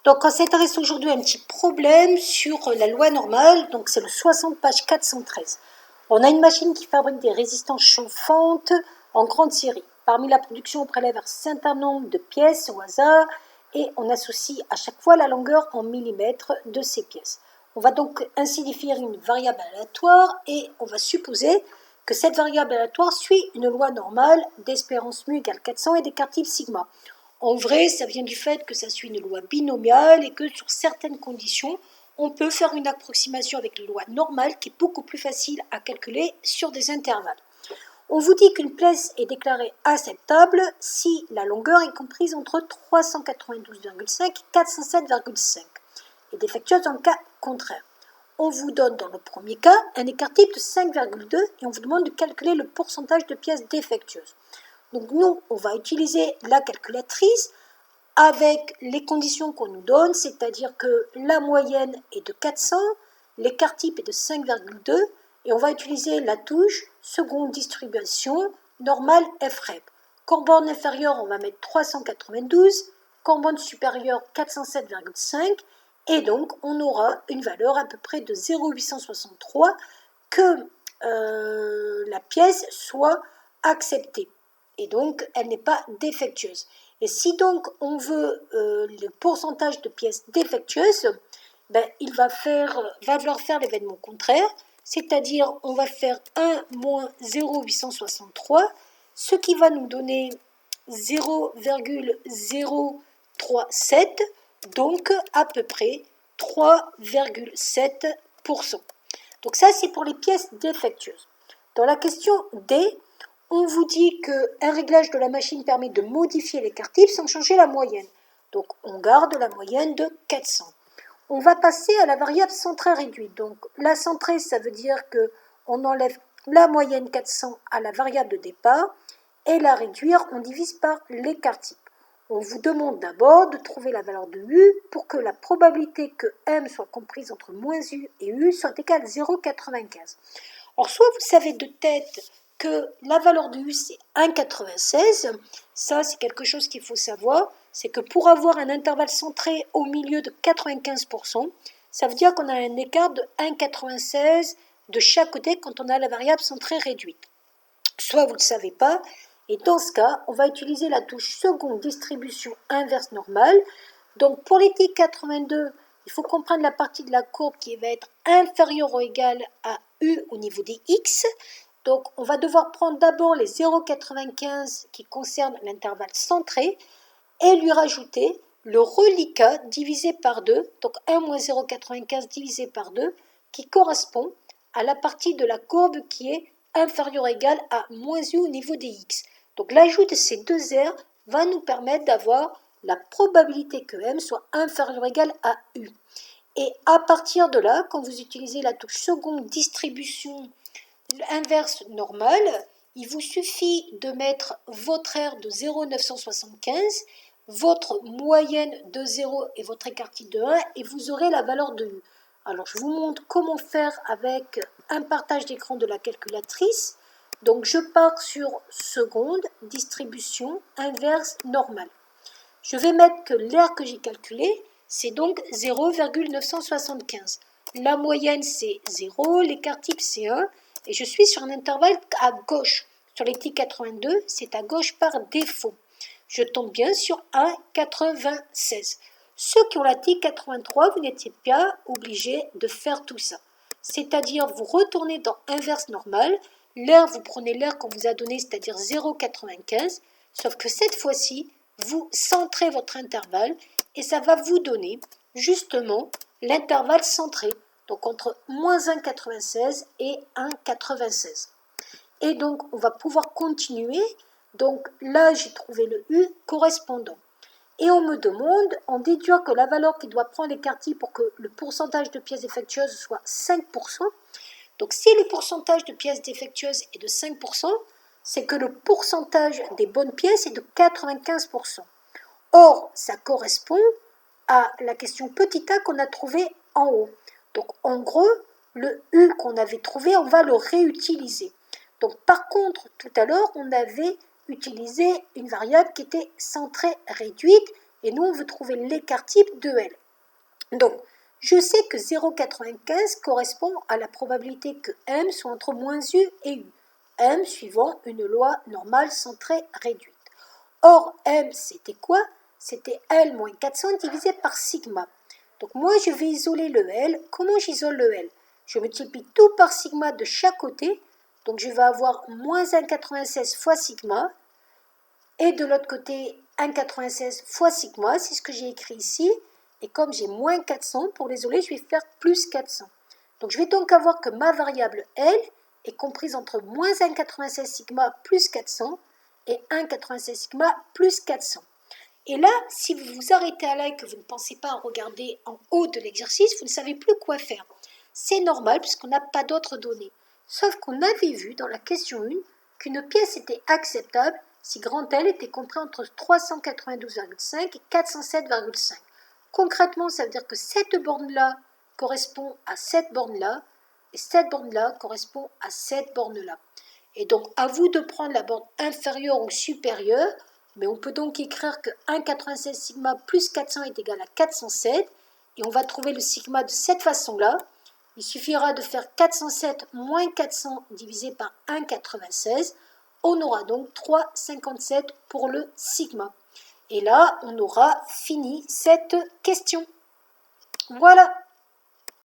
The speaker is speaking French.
Donc, on s'intéresse aujourd'hui à un petit problème sur la loi normale. Donc, c'est le 60 page 413. On a une machine qui fabrique des résistances chauffantes en grande série. Parmi la production, on prélève un certain nombre de pièces au hasard et on associe à chaque fois la longueur en millimètres de ces pièces. On va donc ainsi définir une variable aléatoire et on va supposer que cette variable aléatoire suit une loi normale d'espérance mu égale 400 et d'écart type sigma. En vrai, ça vient du fait que ça suit une loi binomiale et que sur certaines conditions, on peut faire une approximation avec la loi normale qui est beaucoup plus facile à calculer sur des intervalles. On vous dit qu'une pièce est déclarée acceptable si la longueur est comprise entre 392,5 et 407,5 et défectueuse dans le cas contraire. On vous donne dans le premier cas un écart type de 5,2 et on vous demande de calculer le pourcentage de pièces défectueuses. Donc nous, on va utiliser la calculatrice avec les conditions qu'on nous donne, c'est-à-dire que la moyenne est de 400, l'écart type est de 5,2 et on va utiliser la touche seconde distribution normale FREP. Corborne inférieure, on va mettre 392, corborne supérieure 407,5 et donc on aura une valeur à peu près de 0,863 que la pièce soit acceptée. Et donc, elle n'est pas défectueuse. Et si donc on veut le pourcentage de pièces défectueuses, il va falloir faire l'événement contraire, c'est-à-dire on va faire 1 moins 0,863, ce qui va nous donner 0,037, donc à peu près 3,7%. Donc ça, c'est pour les pièces défectueuses. Dans la question D, on vous dit qu'un réglage de la machine permet de modifier l'écart type sans changer la moyenne. Donc, on garde la moyenne de 400. On va passer à la variable centrée réduite. Donc, la centrée, ça veut dire qu'on enlève la moyenne 400 à la variable de départ et la réduire, on divise par l'écart type. On vous demande d'abord de trouver la valeur de U pour que la probabilité que M soit comprise entre moins U et U soit égale à 0,95. Alors, soit vous savez de tête que la valeur de U c'est 1,96, ça c'est quelque chose qu'il faut savoir, c'est que pour avoir un intervalle centré au milieu de 95%, ça veut dire qu'on a un écart de 1,96 de chaque côté quand on a la variable centrée réduite. Soit vous ne le savez pas, et dans ce cas, on va utiliser la touche seconde distribution inverse normale. Donc pour les t 82, il faut comprendre la partie de la courbe qui va être inférieure ou égale à U au niveau des X. Donc, on va devoir prendre d'abord les 0,95 qui concernent l'intervalle centré et lui rajouter le reliquat divisé par 2, donc 1 moins 0,95 divisé par 2, qui correspond à la partie de la courbe qui est inférieure ou égale à moins U au niveau des X. Donc, l'ajout de ces deux R va nous permettre d'avoir la probabilité que M soit inférieur ou égal à U. Et à partir de là, quand vous utilisez la touche seconde distribution inverse normale, il vous suffit de mettre votre R de 0,975, votre moyenne de 0 et votre écart type de 1 et vous aurez la valeur de U. Alors je vous montre comment faire avec un partage d'écran de la calculatrice. Donc je pars sur seconde distribution inverse normale. Je vais mettre que l'air que j'ai calculé, c'est donc 0,975. La moyenne c'est 0, l'écart type c'est 1. Et je suis sur un intervalle à gauche. Sur les t82, c'est à gauche par défaut. Je tombe bien sur 1,96. Ceux qui ont la t83, vous n'étiez pas obligés de faire tout ça. C'est-à-dire, vous retournez dans inverse normale. L'air, vous prenez l'air qu'on vous a donné, c'est-à-dire 0,95. Sauf que cette fois-ci, vous centrez votre intervalle et ça va vous donner justement l'intervalle centré. Donc entre moins 1,96 et 1,96. Et donc, on va pouvoir continuer. Donc là, j'ai trouvé le U correspondant. Et on me demande, on déduit que la valeur qui doit prendre l'écart type pour que le pourcentage de pièces défectueuses soit 5%. Donc si le pourcentage de pièces défectueuses est de 5%, c'est que le pourcentage des bonnes pièces est de 95%. Or, ça correspond à la question petit a qu'on a trouvée en haut. Donc, en gros, le U qu'on avait trouvé, on va le réutiliser. Donc, par contre, tout à l'heure, on avait utilisé une variable qui était centrée réduite Et nous, on veut trouver l'écart type de L. Donc, je sais que 0,95 correspond à la probabilité que M soit entre moins U et U. M suivant une loi normale centrée réduite. Or, M, c'était quoi? C'était L moins 400 divisé par sigma. Donc moi, je vais isoler le L. Comment j'isole le L? Je multiplie tout par sigma de chaque côté. Donc je vais avoir moins 1,96 fois sigma. Et de l'autre côté, 1,96 fois sigma. C'est ce que j'ai écrit ici. Et comme j'ai moins 400, pour l'isoler, je vais faire plus 400. Donc je vais donc avoir que ma variable L est comprise entre moins 1,96 sigma plus 400 et 1,96 sigma plus 400. Et là, si vous vous arrêtez à là et que vous ne pensez pas à regarder en haut de l'exercice, vous ne savez plus quoi faire. C'est normal puisqu'on n'a pas d'autres données. Sauf qu'on avait vu dans la question 1 qu'une pièce était acceptable si grand L était compris entre 392,5 et 407,5. Concrètement, ça veut dire que cette borne-là correspond à cette borne-là et cette borne-là correspond à cette borne-là. Et donc, à vous de prendre la borne inférieure ou supérieure, mais on peut donc écrire que 1,96 sigma plus 400 est égal à 407, et on va trouver le sigma de cette façon-là. Il suffira de faire 407 moins 400 divisé par 1,96. On aura donc 3,57 pour le sigma. Et là, on aura fini cette question. Voilà.